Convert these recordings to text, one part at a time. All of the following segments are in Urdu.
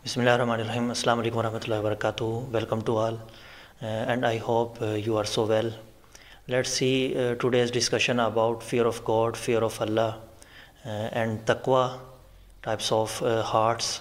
Bismillahirrahmanirrahim. Assalamu alaikum warahmatullahi wabarakatuh. Welcome to all, and I hope you are so well. Let's see today's discussion about fear of God, fear of Allah, and taqwa, types of hearts.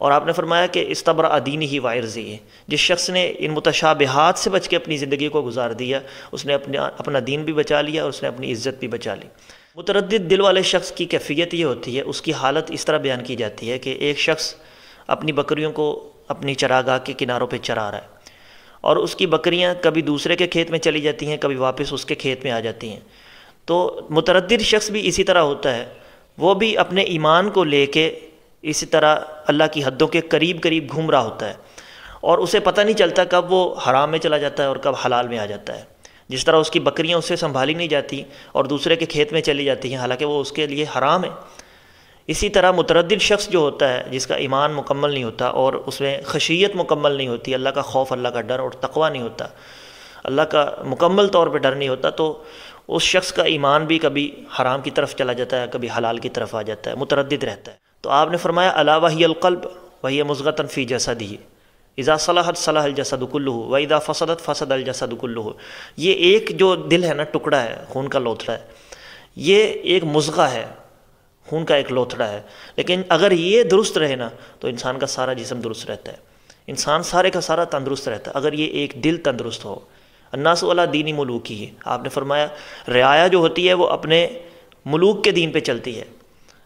اور آپ نے فرمایا کہ استبرأ دینہ وعرضہ، جس شخص نے ان متشابہات سے بچ کے اپنی زندگی کو گزار دیا، اس نے اپنا دین بھی بچا لیا اور اس نے اپنی عزت بھی بچا لی۔ متردد دل والے شخص کی کیفیت یہ ہوتی ہے، اس کی حالت اس طرح بیان کی جاتی ہے کہ ایک شخص اپنی بکریوں کو اپنی چراگاہ کے کناروں پہ چرا رہا ہے، اور اس کی بکریاں کبھی دوسرے کے کھیت میں چلی جاتی ہیں، کبھی واپس اس کے کھیت میں آ جاتی ہیں۔ تو متردد شخص بھی اسی طرح ہوتا ہے، وہ بھی اپنے ایمان کو لے کے اسی طرح اللہ کی حدوں کے قریب قریب گھوم رہا ہوتا ہے، اور اسے پتہ نہیں چلتا کب وہ حرام میں چلا جاتا ہے اور کب حلال میں آ جاتا ہے۔ جس طرح اس کی بکریاں اس سے سنبھالی نہیں جاتی اور دوسرے کے کھیت میں چلی جاتی ہیں حالانکہ وہ اس کے لیے حرام ہے، اسی طرح متردد شخص جو ہوتا ہے، جس کا ایمان مکمل نہیں ہوتا اور اس میں خشیت مکمل نہیں ہوتی، اللہ کا خوف، اللہ کا ڈر اور تقوی نہیں ہوتا، اللہ کا مکمل طور پہ ڈر نہیں ہوتا، تو اس شخص کا ایمان بھی کبھی حرام کی طرف چلا جاتا ہے، کبھی حلال کی طرف آ جاتا ہے، متردد رہتا ہے۔ تو آپ نے فرمایا الا وہی القلب وہی مضغۃ فی جسدہ اذا صلحت صلح الجسد کلہ واذا فسدت فسد الجسد کلہ۔ یہ ایک جو دل ہے نا، ٹکڑا ہے، خون کا لوتھڑا ہے، یہ ایک مضغہ ہے، خون کا ایک لوتھڑا ہے، لیکن اگر یہ درست رہے نا تو انسان کا سارا جسم درست رہتا ہے، انسان سارے کا سارا تندرست رہتا ہے، اگر یہ ایک دل تندرست ہو۔ الناس علی دین ملوکی، آپ نے فرمایا رعایا جو ہوتی ہے وہ اپنے ملوک کے دین پہ چلتی ہے،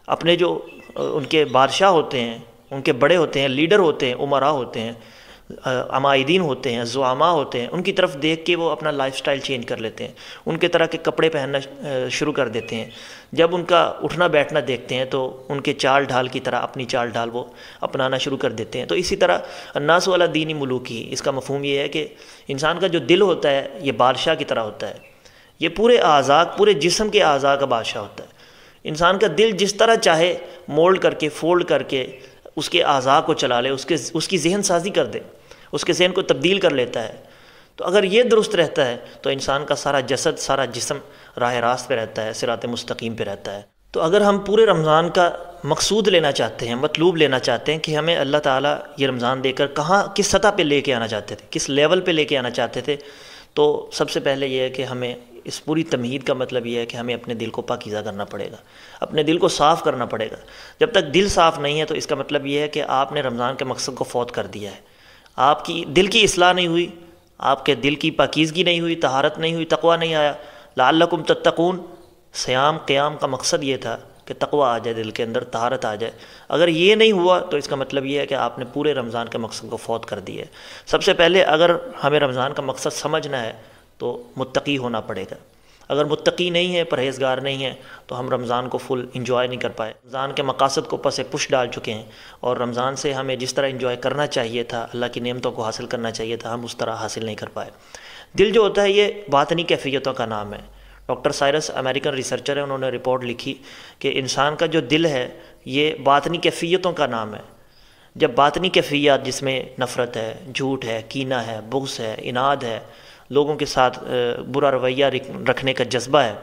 اپنے جو ان کے بادشاہ ہوتے ہیں، ان کے بڑے ہوتے ہیں، لیڈر ہوتے ہیں، امراء ہوتے ہیں، عمائدین ہوتے ہیں، زعماء ہوتے ہیں، ان کی طرف دیکھ کے وہ اپنا لائف سٹائل چینج کر لیتے ہیں، ان کے طرح کے کپڑے پہننا شروع کر دیتے ہیں۔ جب ان کا اٹھنا بیٹھنا دیکھتے ہیں تو ان کے چال ڈھال کی طرح اپنی چال ڈھال وہ اپنانا شروع کر دیتے ہیں۔ تو اسی طرح الناس علی دین ملوکی، اس کا مفہوم یہ ہے کہ انسان کا جو دل ہوتا ہے یہ بادشاہ کی طرح ہوتا ہے، یہ پورے اعضاء، پورے جسم کے اعضاء کا بادشاہ ہوتا ہے۔ انسان کا دل جس طرح چاہے مولڈ کر کے، فولڈ کر کے اس کے اعضاء کو چلا لے، اس کی ذہن سازی کر دے، اس کے ذہن کو تبدیل کر لیتا ہے۔ تو اگر یہ درست رہتا ہے تو انسان کا سارا جسد، سارا جسم راہ راست پہ رہتا ہے، صراط مستقیم پہ رہتا ہے۔ تو اگر ہم پورے رمضان کا مقصود لینا چاہتے ہیں، مطلوب لینا چاہتے ہیں کہ ہمیں اللہ تعالیٰ یہ رمضان دے کر کہاں، کس سطح پہ لے کے آنا چاہتے تھے، کس لیول پہ لے کے آنا چاہتے تھے، تو سب سے پہلے یہ ہے کہ ہمیں اس پوری تمہید کا مطلب یہ ہے کہ ہمیں اپنے دل کو پاکیزہ کرنا پڑے گا، اپنے دل کو صاف کرنا پڑے گا۔ جب تک دل صاف نہیں ہے تو اس کا مطلب یہ ہے کہ آپ نے رمضان کے مقصد کو فوت کر دیا ہے، آپ کی دل کی اصلاح نہیں ہوئی، آپ کے دل کی پاکیزگی نہیں ہوئی، طہارت نہیں ہوئی، تقویٰ نہیں آیا۔ لعلکم تتقون، صیام قیام کا مقصد یہ تھا کہ تقویٰ آ جائے دل کے اندر، طہارت آ جائے۔ اگر یہ نہیں ہوا تو اس کا مطلب یہ ہے کہ آپ نے پورے رمضان کے مقصد کو فوت کر دیا ہے۔ سب سے پہلے اگر ہمیں رمضان کا مقصد سمجھنا ہے تو متقی ہونا پڑے گا۔ اگر متقی نہیں ہے، پرہیزگار نہیں ہے، تو ہم رمضان کو فل انجوائے نہیں کر پائے، رمضان کے مقاصد کو پس پش ڈال چکے ہیں، اور رمضان سے ہمیں جس طرح انجوائے کرنا چاہیے تھا، اللہ کی نعمتوں کو حاصل کرنا چاہیے تھا، ہم اس طرح حاصل نہیں کر پائے۔ دل جو ہوتا ہے یہ باطنی کیفیتوں کا نام ہے۔ ڈاکٹر سائرس امریکن ریسرچر ہیں، انہوں نے رپورٹ لکھی کہ انسان کا جو دل ہے یہ باطنی کیفیتوں کا نام ہے۔ جب باطنی کیفیات جس میں نفرت ہے، جھوٹ ہے، کینہ ہے، بغض ہے، اناد ہے، لوگوں کے ساتھ برا رویہ رکھنے کا جذبہ ہے،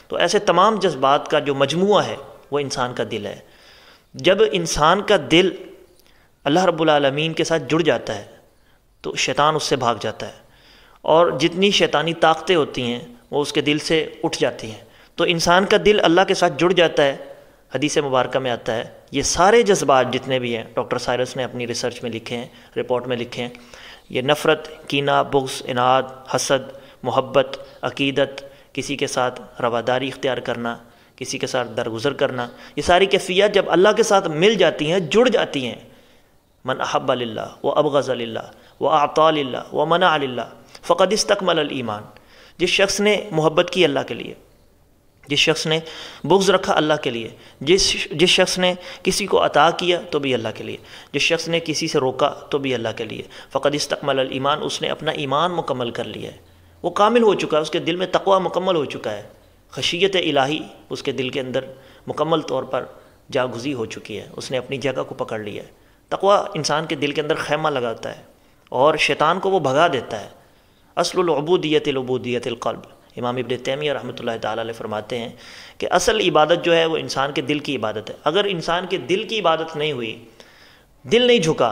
تو ایسے تمام جذبات کا جو مجموعہ ہے وہ انسان کا دل ہے۔ جب انسان کا دل اللہ رب العالمین کے ساتھ جڑ جاتا ہے تو شیطان اس سے بھاگ جاتا ہے، اور جتنی شیطانی طاقتیں ہوتی ہیں وہ اس کے دل سے اٹھ جاتی ہیں۔ تو انسان کا دل اللہ کے ساتھ جڑ جاتا ہے، حدیث مبارکہ میں آتا ہے یہ سارے جذبات جتنے بھی ہیں، ڈاکٹر سائرس نے اپنی ریسرچ میں لکھے ہیں، رپورٹ میں لکھے ہیں، یہ نفرت، کینہ، بغض، اناد، حسد، محبت، عقیدت، کسی کے ساتھ رواداری اختیار کرنا، کسی کے ساتھ درگزر کرنا، یہ ساری کیفیات جب اللہ کے ساتھ مل جاتی ہیں، جڑ جاتی ہیں، من احب للہ و ابغض للہ و اعطى للہ و منع للہ فقد استکمل الایمان۔ جس شخص نے محبت کی اللہ کے لیے، جس شخص نے بغض رکھا اللہ کے لیے، جس شخص نے کسی کو عطا کیا تو بھی اللہ کے لیے، جس شخص نے کسی سے روکا تو بھی اللہ کے لیے، فقد استکمل الایمان، اس نے اپنا ایمان مکمل کر لیا ہے، وہ کامل ہو چکا ہے، اس کے دل میں تقویٰ مکمل ہو چکا ہے، خشیت الہی اس کے دل کے اندر مکمل طور پر جاگزی ہو چکی ہے، اس نے اپنی جگہ کو پکڑ لیا ہے۔ تقویٰ انسان کے دل کے اندر خیمہ لگاتا ہے اور شیطان کو وہ بھگا دیتا ہے۔ اصل العبودیت العبودیت القلب، امام ابن تیمیہ رحمۃ اللہ تعالیٰ علیہ فرماتے ہیں کہ اصل عبادت جو ہے وہ انسان کے دل کی عبادت ہے۔ اگر انسان کے دل کی عبادت نہیں ہوئی، دل نہیں جھکا،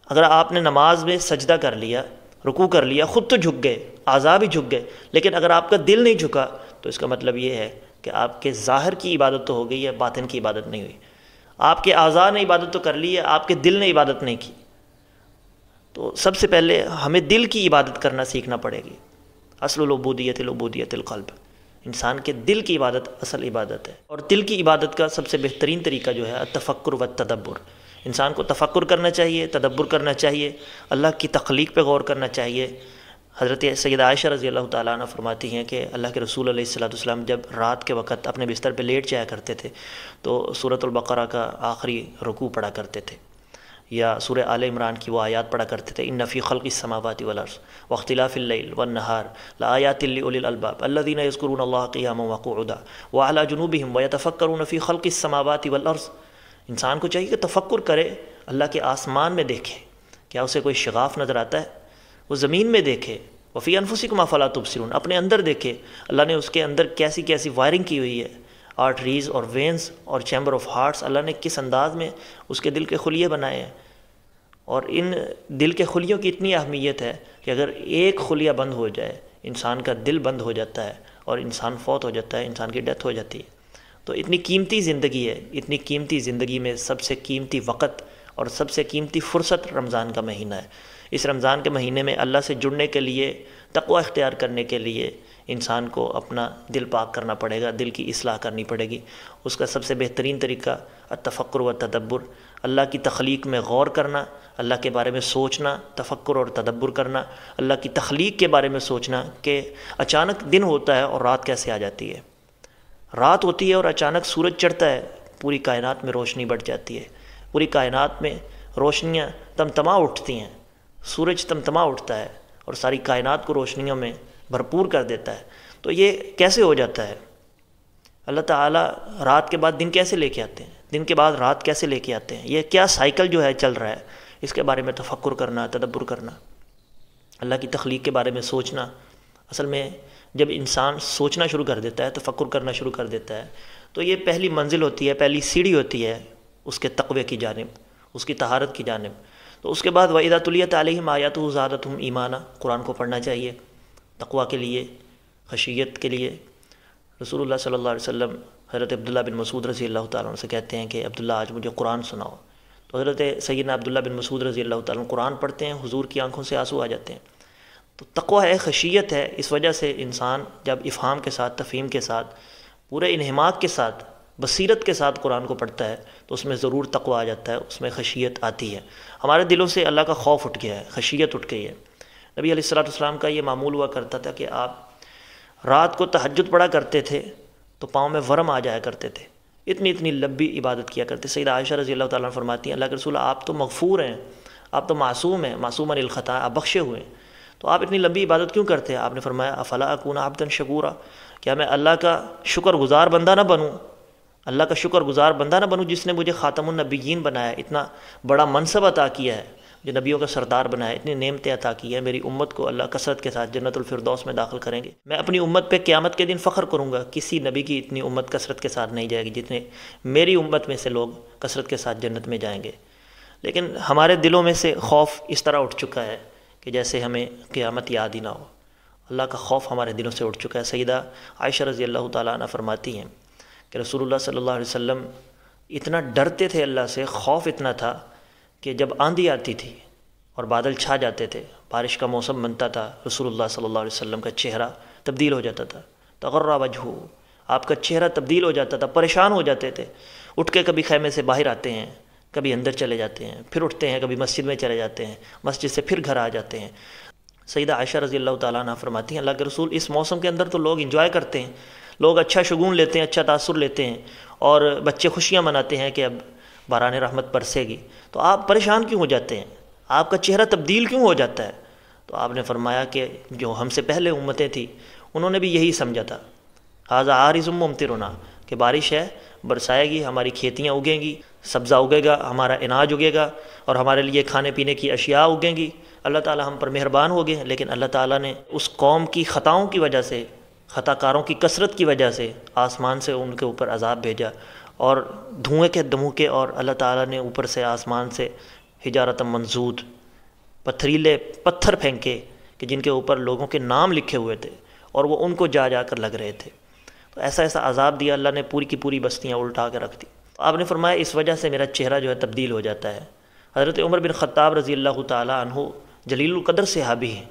اگر آپ نے نماز میں سجدہ کر لیا، رکوع کر لیا، خود تو جھک گئے، اعضاء بھی جھک گئے، لیکن اگر آپ کا دل نہیں جھکا تو اس کا مطلب یہ ہے کہ آپ کے ظاہر کی عبادت تو ہو گئی ہے، باطن کی عبادت نہیں ہوئی۔ آپ کے اعضاء نے عبادت تو کر لی ہے، آپ کے دل نے عبادت نہیں کی۔ تو سب سے پہلے ہمیں دل کی عبادت کرنا سیکھنا پڑے گی۔ اصل العبودیت العبودیت القلب، انسان کے دل کی عبادت اصل عبادت ہے۔ اور دل کی عبادت کا سب سے بہترین طریقہ جو ہے التفکر والتدبر، انسان کو تفکر کرنا چاہیے، تدبر کرنا چاہیے، اللہ کی تخلیق پہ غور کرنا چاہیے۔ حضرت سیدہ عائشہ رضی اللہ تعالیٰ عنہ فرماتی ہیں کہ اللہ کے رسول علیہ الصلوۃ والسلام جب رات کے وقت اپنے بستر پہ لیٹ جایا کرتے تھے تو سورۃ البقرہ کا آخری رکوع پڑھا کرتے تھے، یا سورہ آل عمران کی وہ آیات پڑھا کرتے تھے، ان فی خلق السماوات والارض واختلاف اللیل والنہار لآیات لأولی الالباب الذین یذکرون اللہ قیاما وقعودا وعلی جنوبہم ویتفکرون فی خلق السماوات والارض۔ انسان کو چاہیے کہ تفکر کرے، اللہ کے آسمان میں دیکھے، کیا اسے کوئی شغاف نظر آتا ہے؟ وہ زمین میں دیکھے، وفی انفسکم افلا تبصرون، اپنے اندر دیکھے، اللہ نے اس کے اندر کیسی کیسی وائرنگ کی ہوئی ہے، آرٹریز اور وینز اور چیمبر آف ہارٹس، اللہ نے کس انداز میں اس کے دل کے خلیے بنائے ہیں۔ اور ان دل کے خلیوں کی اتنی اہمیت ہے کہ اگر ایک خلیہ بند ہو جائے، انسان کا دل بند ہو جاتا ہے اور انسان فوت ہو جاتا ہے، انسان کی ڈیتھ ہو جاتی ہے۔ تو اتنی قیمتی زندگی ہے، اتنی قیمتی زندگی میں سب سے قیمتی وقت اور سب سے قیمتی فرصت رمضان کا مہینہ ہے۔ اس رمضان کے مہینے میں اللہ سے جڑنے کے لیے، تقوی اختیار کرنے کے لیے انسان کو اپنا دل پاک کرنا پڑے گا، دل کی اصلاح کرنی پڑے گی۔ اس کا سب سے بہترین طریقہ التفکر و تدبر، اللہ کی تخلیق میں غور کرنا، اللہ کے بارے میں سوچنا، تفکر اور تدبر کرنا، اللہ کی تخلیق کے بارے میں سوچنا کہ اچانک دن ہوتا ہے اور رات کیسے آ جاتی ہے، رات ہوتی ہے اور اچانک سورج چڑھتا ہے، پوری کائنات میں روشنی بڑھ جاتی ہے، پوری کائنات میں روشنیاں تمتما اٹھتی ہیں، سورج تمتما اٹھتا ہے اور ساری کائنات کو روشنیوں میں بھرپور کر دیتا ہے۔ تو یہ کیسے ہو جاتا ہے؟ اللہ تعالیٰ رات کے بعد دن کیسے لے کے آتے ہیں، دن کے بعد رات کیسے لے کے آتے ہیں؟ یہ کیا سائیکل جو ہے چل رہا ہے، اس کے بارے میں تفکر کرنا، تدبر کرنا، اللہ کی تخلیق کے بارے میں سوچنا۔ اصل میں جب انسان سوچنا شروع کر دیتا ہے، تفکر کرنا شروع کر دیتا ہے، تو یہ پہلی منزل ہوتی ہے، پہلی سیڑھی ہوتی ہے اس کے تقوی کی جانب، اس کی طہارت کی جانب۔ تو اس کے بعد وَإِذَا تُلِيَتْ عَلَيْهِمْ آيَاتُهُ زَادَتْهُمْ ایمانا، قرآن کو پڑھنا چاہیے تقوی کے لیے، خشیت کے لیے۔ رسول اللہ صلی اللہ علیہ وسلم حضرت عبداللہ بن مسعود رضی اللہ تعالیٰ عنہ سے کہتے ہیں کہ عبداللہ آج مجھے قرآن سناؤ۔ تو حضرت سیدنا عبداللہ بن مسعود رضی اللہ تعالیٰ عنہ قرآن پڑھتے ہیں، حضور کی آنکھوں سے آنسو آ جاتے ہیں۔ تو تقوی ہے، خشیت ہے، اس وجہ سے انسان جب افہام کے ساتھ، تفہیم کے ساتھ، پورے انہماک کے ساتھ، بصیرت کے ساتھ قرآن کو پڑھتا ہے تو اس میں ضرور تقوی آ جاتا ہے، اس میں خشیت آتی ہے، ہمارے دلوں سے اللہ کا خوف اٹھ گیا ہے، خشیت اٹھ گئی ہے۔ نبی علیہ الصلوۃ والسلام کا یہ معمول ہوا کرتا تھا کہ آپ رات کو تہجد پڑھا کرتے تھے تو پاؤں میں ورم آ جایا کرتے تھے، اتنی اتنی لمبی عبادت کیا کرتے۔ سیدہ عائشہ رضی اللہ تعالیٰ عنہ فرماتی ہیں اللہ کے رسول آپ تو مغفور ہیں، آپ تو معصوم ہیں، معصوم عن الخطا، آپ بخشے ہوئے ہیں، تو آپ اتنی لمبی عبادت کیوں کرتے ہیں؟ آپ نے فرمایا افلا اکون عبدا شکورا، کیا میں اللہ کا شکر گزار بندہ نہ بنوں، اللہ کا شکر گزار بندہ نہ بنوں جس نے مجھے خاتم النبیین بنایا، اتنا بڑا منصب عطا کیا ہے، جو نبیوں کا سردار بنایا، اتنی نعمتیں عطا کی ہیں، میری امت کو اللہ کثرت کے ساتھ جنت الفردوس میں داخل کریں گے۔ میں اپنی امت پہ قیامت کے دن فخر کروں گا، کسی نبی کی اتنی امت کثرت کے ساتھ نہیں جائے گی جتنے میری امت میں سے لوگ کثرت کے ساتھ جنت میں جائیں گے۔ لیکن ہمارے دلوں میں سے خوف اس طرح اٹھ چکا ہے کہ جیسے ہمیں قیامت یاد ہی نہ ہو، اللہ کا خوف ہمارے دلوں سے اٹھ چکا ہے۔ سیدہ عائشہ رضی اللہ تعالیٰ عنہ فرماتی ہیں کہ رسول اللہ صلی اللہ علیہ وسلم اتنا ڈرتے تھے اللہ سے، خوف اتنا تھا کہ جب آندھی آتی تھی اور بادل چھا جاتے تھے، بارش کا موسم بنتا تھا، رسول اللہ صلی اللہ علیہ وسلم کا چہرہ تبدیل ہو جاتا تھا، تغرّ وجہہ، آپ کا چہرہ تبدیل ہو جاتا تھا، پریشان ہو جاتے تھے، اٹھ کے کبھی خیمے سے باہر آتے ہیں، کبھی اندر چلے جاتے ہیں، پھر اٹھتے ہیں، کبھی مسجد میں چلے جاتے ہیں، مسجد سے پھر گھر آ جاتے ہیں۔ سیدہ عائشہ رضی اللہ تعالیٰ عنہ فرماتی ہیں اللہ کے رسول اس موسم کے اندر تو لوگ انجوائے کرتے ہیں، لوگ اچھا شگون لیتے ہیں، اچھا تاثر لیتے ہیں، اور بچے خوشیاں مناتے ہیں کہ اب باران رحمت برسے گی، تو آپ پریشان کیوں ہو جاتے ہیں، آپ کا چہرہ تبدیل کیوں ہو جاتا ہے؟ تو آپ نے فرمایا کہ جو ہم سے پہلے امتیں تھیں انہوں نے بھی یہی سمجھا تھا، ھذا عارض ممطرنا، کہ بارش ہے، برسائے گی، ہماری کھیتیاں اگیں گی، سبزہ اگے گا، ہمارا اناج اگے گا، اور ہمارے لیے کھانے پینے کی اشیاء اگیں گی۔ اللہ تعالیٰ ہم پر مہربان ہو گئے، لیکن اللہ تعالیٰ نے اس قوم کی خطاؤں کی وجہ سے، خطا کاروں کی کثرت کی وجہ سے آسمان سے ان کے اوپر عذاب بھیجا، اور دھوئیں کے دھموکے، اور اللہ تعالیٰ نے اوپر سے آسمان سے حجارت منضود، پتھریلے پتھر پھینکے کہ جن کے اوپر لوگوں کے نام لکھے ہوئے تھے اور وہ ان کو جا جا کر لگ رہے تھے۔ تو ایسا ایسا عذاب دیا اللہ نے، پوری کی پوری بستیاں الٹا کے رکھ دی۔ آپ نے فرمایا اس وجہ سے میرا چہرہ جو ہے تبدیل ہو جاتا ہے۔ حضرت عمر بن خطاب رضی اللہ تعالیٰ عنہ جلیل القدر صحابی ہیں،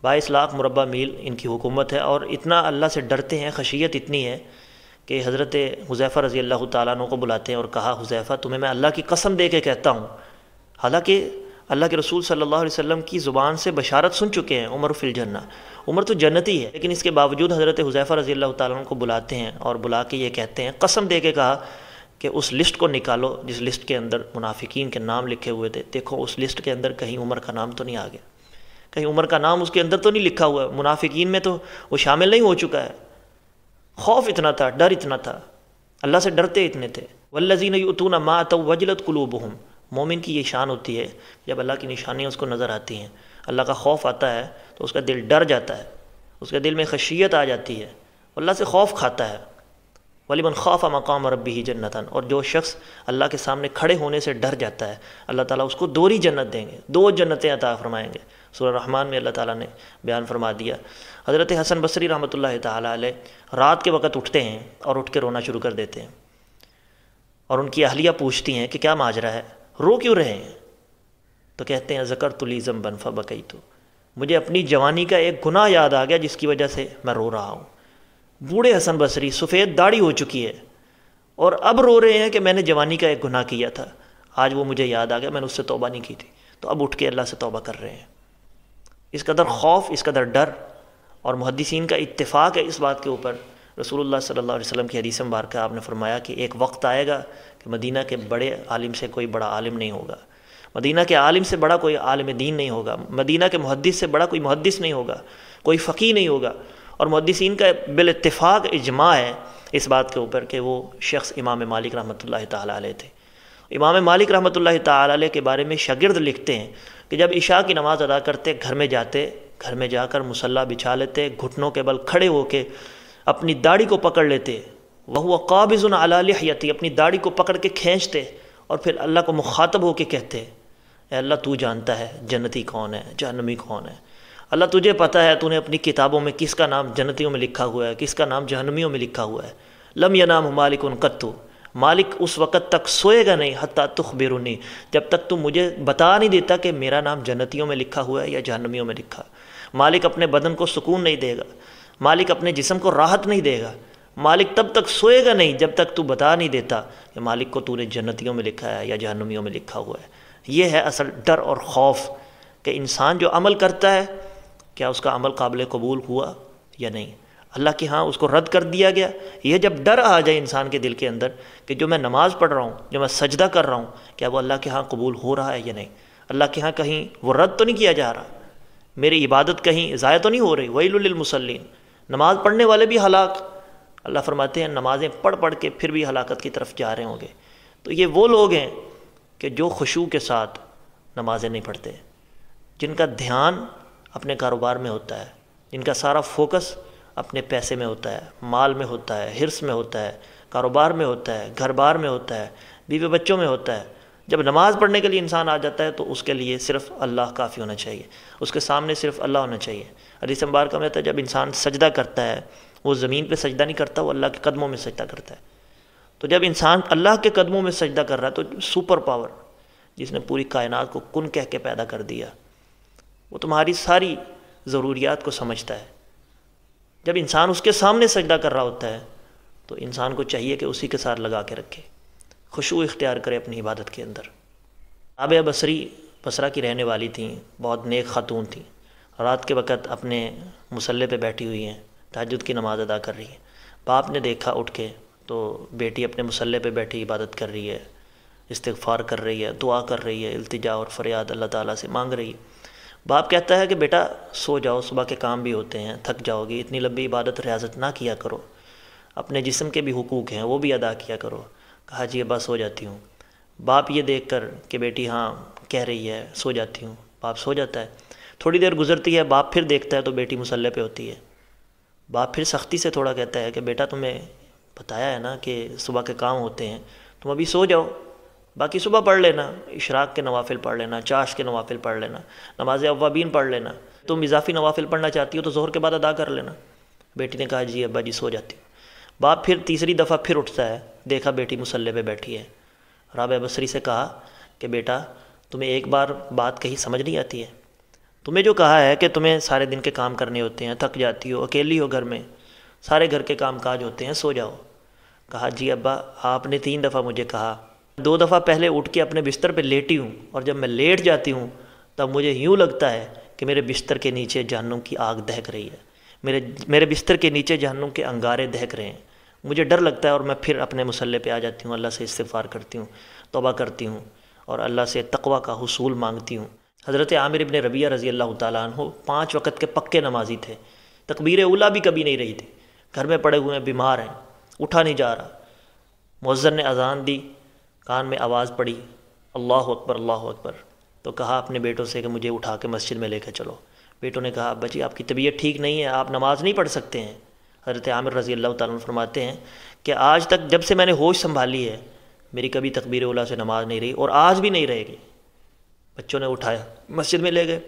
22 لاکھ مربع میل ان کی حکومت ہے، اور اتنا اللہ سے ڈرتے ہیں، خشیت اتنی ہے کہ حضرت حذیفہ رضی اللہ تعالیٰ عنہ کو بلاتے ہیں اور کہا حذیفہ تمہیں میں اللہ کی قسم دے کے کہتا ہوں، حالانکہ اللہ کے رسول صلی اللہ علیہ وسلم کی زبان سے بشارت سن چکے ہیں عمر فی الجنہ، عمر تو جنتی ہے، لیکن اس کے باوجود حضرت حذیفہ رضی اللہ تعالیٰ عنہ کو بلاتے ہیں اور بلا کے یہ کہتے ہیں، قسم دے کے کہا کہ اس لسٹ کو نکالو جس لسٹ کے اندر منافقین کے نام لکھے ہوئے تھے، دیکھو اس لسٹ کے اندر کہیں عمر کا نام تو نہیں آ گیا، کہیں عمر کا نام اس کے اندر تو نہیں لکھا ہوا ہے، منافقین میں تو وہ شامل نہیں ہو چکا ہے۔ خوف اتنا تھا، ڈر اتنا تھا، اللہ سے ڈرتے اتنے تھے۔ والذین یؤتون ما اتوا وجلت قلوبہم، مومن کی یہ شان ہوتی ہے جب اللہ کی نشانیاں اس کو نظر آتی ہیں، اللہ کا خوف آتا ہے تو اس کا دل ڈر جاتا ہے، اس کے دل میں خشیت آ جاتی ہے، اللہ سے خوف کھاتا ہے۔ وَلِمَنْ خَافَ مَقَامَ رَبِّهِ جَنَّةً، اور جو شخص اللہ کے سامنے کھڑے ہونے سے ڈر جاتا ہے، اللہ تعالیٰ اس کو دوہری جنت دیں گے، 2 جنتیں عطا فرمائیں گے۔ سورہ رحمان میں اللہ تعالیٰ نے بیان فرما دیا۔ حضرت حسن بصری رحمۃ اللہ تعالیٰ علیہ رات کے وقت اٹھتے ہیں اور اٹھ کے رونا شروع کر دیتے ہیں، اور ان کی اہلیہ پوچھتی ہیں کہ کیا ماجرا ہے، رو کیوں رہے ہیں؟ تو کہتے ہیں ذکرت لی ذنبا فبکیت، مجھے اپنی جوانی کا ایک گناہ یاد آ گیا جس کی وجہ سے میں رو رہا ہوں۔ بوڑھے حسن بصری، سفید داڑھی ہو چکی ہے، اور اب رو رہے ہیں کہ میں نے جوانی کا ایک گناہ کیا تھا، آج وہ مجھے یاد آ گیا، میں نے اس سے توبہ نہیں کی تھی، تو اب اٹھ کے اللہ سے توبہ کر رہے ہیں۔ اس قدر خوف، اس قدر ڈر، اور محدثین کا اتفاق ہے اس بات کے اوپر۔ رسول اللہ صلی اللہ علیہ وسلم کی حدیث مبارکہ آپ نے فرمایا کہ ایک وقت آئے گا کہ مدینہ کے بڑے عالم سے کوئی بڑا عالم نہیں ہوگا، مدینہ کے عالم سے بڑا کوئی عالم دین نہیں ہوگا، مدینہ کے محدث سے بڑا کوئی محدث نہیں ہوگا، کوئی فقیہ نہیں ہوگا، اور محدثین کا بالاتفاق اجماع ہے اس بات کے اوپر کہ وہ شخص امام مالک رحمۃ اللہ تعالیٰ علیہ تھے۔ امام مالک رحمۃ اللہ تعالیٰ علیہ کے بارے میں شاگرد لکھتے ہیں کہ جب عشاء کی نماز ادا کرتے گھر میں جاتے، گھر میں جا کر مصلی بچھا لیتے، گھٹنوں کے بل کھڑے ہو کے اپنی داڑھی کو پکڑ لیتے، وہو قابض علی لحیتی، اپنی داڑھی کو پکڑ کے کھینچتے، اور پھر اللہ کو مخاطب ہو کے کہتے، اے اللہ تو جانتا ہے جنتی کون ہے، جہنمی کون ہے، اللہ تجھے پتہ ہے تو نے اپنی کتابوں میں کس کا نام جنتیوں میں لکھا ہوا ہے، کس کا نام جہنمیوں میں لکھا ہوا ہے۔ لم ینام مالک قط، مالک اس وقت تک سوئے گا نہیں حتی تخبرنی، جب تک تو مجھے بتا نہیں دیتا کہ میرا نام جنتیوں میں لکھا ہوا ہے یا جہنمیوں میں لکھا۔ مالک اپنے بدن کو سکون نہیں دے گا، مالک اپنے جسم کو راحت نہیں دے گا، مالک تب تک سوئے گا نہیں جب تک تو بتا نہیں دیتا کہ مالک کو تو نے جنتیوں میں لکھا ہے یا جہنمیوں میں لکھا ہوا ہے۔ یہ ہے اصل ڈر اور خوف کہ انسان جو عمل کرتا ہے کیا اس کا عمل قابل قبول ہوا یا نہیں، اللہ کے ہاں اس کو رد کر دیا گیا۔ یہ جب ڈر آ جائے انسان کے دل کے اندر کہ جو میں نماز پڑھ رہا ہوں، جو میں سجدہ کر رہا ہوں، کیا وہ اللہ کے ہاں قبول ہو رہا ہے یا نہیں، اللہ کے ہاں کہیں وہ رد تو نہیں کیا جا رہا، میری عبادت کہیں ضائع تو نہیں ہو رہی۔ ویل للمصلین، نماز پڑھنے والے بھی ہلاک، اللہ فرماتے ہیں نمازیں پڑھ پڑھ کے پھر بھی ہلاکت کی طرف جا رہے ہوں گے۔ تو یہ وہ لوگ ہیں کہ جو خشوع کے ساتھ نمازیں نہیں پڑھتے، جن کا دھیان اپنے کاروبار میں ہوتا ہے، جن کا سارا فوکس اپنے پیسے میں ہوتا ہے، مال میں ہوتا ہے، حرص میں ہوتا ہے، کاروبار میں ہوتا ہے، گھر بار میں ہوتا ہے، بیوی بچوں میں ہوتا ہے۔ جب نماز پڑھنے کے لیے انسان آ جاتا ہے تو اس کے لیے صرف اللہ کافی ہونا چاہیے، اس کے سامنے صرف اللہ ہونا چاہیے۔ حدیث مبارکہ میں کہتا ہے جب انسان سجدہ کرتا ہے وہ زمین پہ سجدہ نہیں کرتا، وہ اللہ کے قدموں میں سجدہ کرتا ہے۔ تو جب انسان اللہ کے قدموں میں سجدہ کر رہا ہے تو سپر پاور جس نے پوری کائنات کو کن کہہ کے پیدا کر دیا، وہ تمہاری ساری ضروریات کو سمجھتا ہے۔ جب انسان اس کے سامنے سجدہ کر رہا ہوتا ہے تو انسان کو چاہیے کہ اسی کے ساتھ لگا کے رکھے، خشوع اختیار کرے اپنی عبادت کے اندر۔ رابعہ بصری بصرہ کی رہنے والی تھیں، بہت نیک خاتون تھیں، رات کے وقت اپنے مصلی پہ بیٹھی ہوئی ہیں، تہجد کی نماز ادا کر رہی ہیں۔ باپ نے دیکھا اٹھ کے تو بیٹی اپنے مصلی پہ بیٹھی عبادت کر رہی ہے، استغفار کر رہی ہے، دعا کر رہی ہے، التجا اور فریاد اللہ تعالیٰ سے مانگ رہی ہے۔ باپ کہتا ہے کہ بیٹا سو جاؤ، صبح کے کام بھی ہوتے ہیں، تھک جاؤ گی، اتنی لمبی عبادت ریاضت نہ کیا کرو، اپنے جسم کے بھی حقوق ہیں وہ بھی ادا کیا کرو۔ کہا جی ابا سو جاتی ہوں۔ باپ یہ دیکھ کر کہ بیٹی ہاں کہہ رہی ہے سو جاتی ہوں، باپ سو جاتا ہے۔ تھوڑی دیر گزرتی ہے، باپ پھر دیکھتا ہے تو بیٹی مصلی پہ ہوتی ہے۔ باپ پھر سختی سے تھوڑا کہتا ہے کہ بیٹا تمہیں بتایا ہے نا کہ صبح کے کام ہوتے ہیں، تم ابھی سو جاؤ، باقی صبح پڑھ لینا، اشراق کے نوافل پڑھ لینا، چاش کے نوافل پڑھ لینا، نماز اوابین پڑھ لینا، تم اضافی نوافل پڑھنا چاہتی ہو تو ظہر کے بعد ادا کر لینا۔ بیٹی نے کہا جی ابا جی سو جاتی ہوں۔ باپ پھر تیسری دفعہ پھر اٹھتا ہے، دیکھا بیٹی مصلی پہ بیٹھی ہے۔ رابعہ بصری سے کہا کہ بیٹا تمہیں ایک بار بات کہی سمجھ نہیں آتی ہے؟ تمہیں جو کہا ہے کہ تمہیں سارے دن کے کام کرنے ہوتے ہیں، تھک جاتی ہو، اکیلی ہو گھر میں، سارے گھر کے کام کاج ہوتے ہیں، سو جاؤ۔ کہا جی ابا آپ نے 3 دفعہ مجھے کہا، 2 دفعہ پہلے اٹھ کے اپنے بستر پہ لیٹی ہوں، اور جب میں لیٹ جاتی ہوں تب مجھے یوں لگتا ہے کہ میرے بستر کے نیچے جہنم کی آگ دہک رہی ہے، میرے بستر کے نیچے جہنم کے انگارے دہک رہے ہیں، مجھے ڈر لگتا ہے، اور میں پھر اپنے مصلی پہ آ جاتی ہوں، اللہ سے استغفار کرتی ہوں، توبہ کرتی ہوں، اور اللہ سے تقوی کا حصول مانگتی ہوں۔ حضرت عامر ابن ربیعہ رضی اللہ تعالیٰ عنہ 5 وقت کے پکے نمازی تھے، تکبیر اولیٰ بھی کبھی نہیں رہی تھی، گھر میں پڑے ہوئے ہیں، بیمار ہیں، اٹھا نہیں جا رہا، مؤذن نے اذان دی، کان میں آواز پڑی اللہ اکبر اللہ اکبر، تو کہا اپنے بیٹوں سے کہ مجھے اٹھا کے مسجد میں لے کے چلو۔ بیٹوں نے کہا ابا جی آپ کی طبیعت ٹھیک نہیں ہے، آپ نماز نہیں پڑھ سکتے ہیں۔ حضرت عامر رضی اللہ تعالیٰ عنہ فرماتے ہیں کہ آج تک جب سے میں نے ہوش سنبھالی ہے میری کبھی تکبیر اولیٰ سے نماز نہیں رہی، اور آج بھی نہیں رہے گی۔ بچوں نے اٹھایا، مسجد میں لے گئے،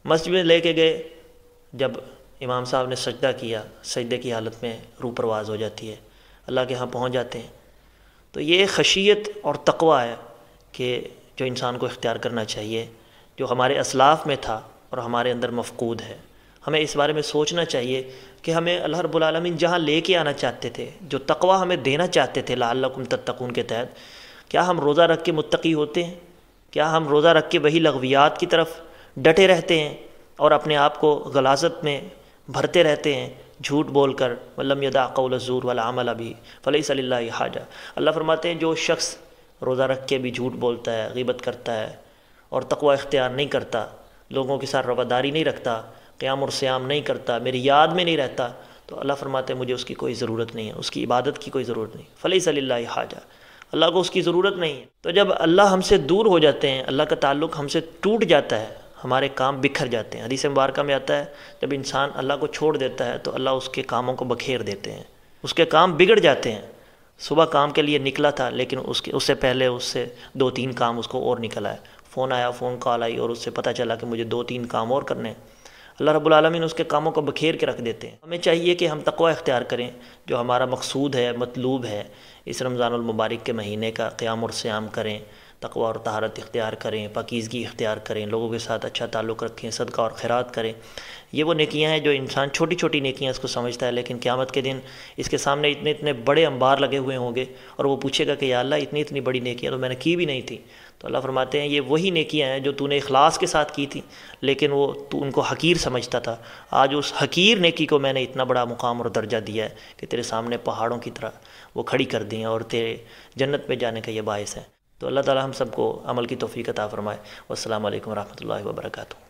مسجد میں لے کے گئے، جب امام صاحب نے سجدہ کیا، سجدے کی حالت میں روح پرواز ہو جاتی ہے، اللہ کے ہاں پہنچ جاتے ہیں۔ تو یہ خشیت اور تقوی ہے کہ جو انسان کو اختیار کرنا چاہیے، جو ہمارے اسلاف میں تھا اور ہمارے اندر مفقود ہے۔ ہمیں اس بارے میں سوچنا چاہیے کہ ہمیں اللہ رب العالمین جہاں لے کے آنا چاہتے تھے، جو تقوی ہمیں دینا چاہتے تھے لعلکم تتقون کے تحت، کیا ہم روزہ رکھ کے متقی ہوتے ہیں؟ کیا ہم روزہ رکھ کے وہی لغویات کی طرف ڈٹے رہتے ہیں اور اپنے آپ کو غلاظت میں بھرتے رہتے ہیں، جھوٹ بول کر وَلَمْ يَدَعْ قَوْلَ الزُّورِ وَالْعَمَلَ بِهِ فَلَيْسَ لِلَّهِ حَاجَةٌ۔ اللہ فرماتے ہیں جو شخص روزہ رکھ کے بھی جھوٹ بولتا ہے، غیبت کرتا ہے، اور تقوی اختیار نہیں کرتا، لوگوں کے ساتھ رواداری نہیں رکھتا، قیام اور سیام نہیں کرتا، میری یاد میں نہیں رہتا، تو اللہ فرماتے ہیں مجھے اس کی کوئی ضرورت نہیں ہے، اس کی عبادت کی کوئی ضرورت نہیں، فَلَيْسَ لِلَّهِ حَاجَةٌ، اللہ کو اس کی ضرورت نہیں ہے۔ تو جب اللہ ہم سے دور ہو جاتے ہیں، اللہ کا تعلق ہم سے ٹوٹ جاتا ہے، ہمارے کام بکھر جاتے ہیں۔ حدیث مبارکہ میں آتا ہے جب انسان اللہ کو چھوڑ دیتا ہے تو اللہ اس کے کاموں کو بکھیر دیتے ہیں، اس کے کام بگڑ جاتے ہیں۔ صبح کام کے لیے نکلا تھا لیکن اس سے پہلے اس سے 2-3 کام اس کو اور نکل آئے، فون آیا، فون کال آئی، اور اس سے پتہ چلا کہ مجھے 2-3 کام اور کرنے ہیں۔ اللہ رب العالمین اس کے کاموں کو بکھیر کے رکھ دیتے ہیں۔ ہمیں چاہیے کہ ہم تقوی اختیار کریں، جو ہمارا مقصود ہے، مطلوب ہے، اس رمضان المبارک کے مہینے کا قیام اور سیام کریں، تقوی اور طہارت اختیار کریں، پاکیزگی اختیار کریں، لوگوں کے ساتھ اچھا تعلق رکھیں، صدقہ اور خیرات کریں۔ یہ وہ نیکیاں ہیں جو انسان چھوٹی چھوٹی نیکیاں اس کو سمجھتا ہے، لیکن قیامت کے دن اس کے سامنے اتنے اتنے بڑے انبار لگے ہوئے ہوں گے، اور وہ پوچھے گا کہ یا اللہ اتنی اتنی بڑی نیکیاں تو میں نے کی بھی نہیں تھی۔ تو اللہ فرماتے ہیں یہ وہی نیکیاں ہیں جو تو نے اخلاص کے ساتھ کی تھی، لیکن تو ان کو حقیر سمجھتا تھا۔ آج اس حقیر نیکی کو میں نے اتنا بڑا مقام اور درجہ دیا ہے کہ تیرے سامنے پہاڑوں کی طرح وہ کھڑی کر دی ہیں، اور تیرے جنت میں جانے کا یہ باعث ہے۔ تو اللہ تعالی ہم سب کو عمل کی توفیق عطا فرمائے۔ والسلام علیکم ورحمۃ اللہ وبرکاتہ۔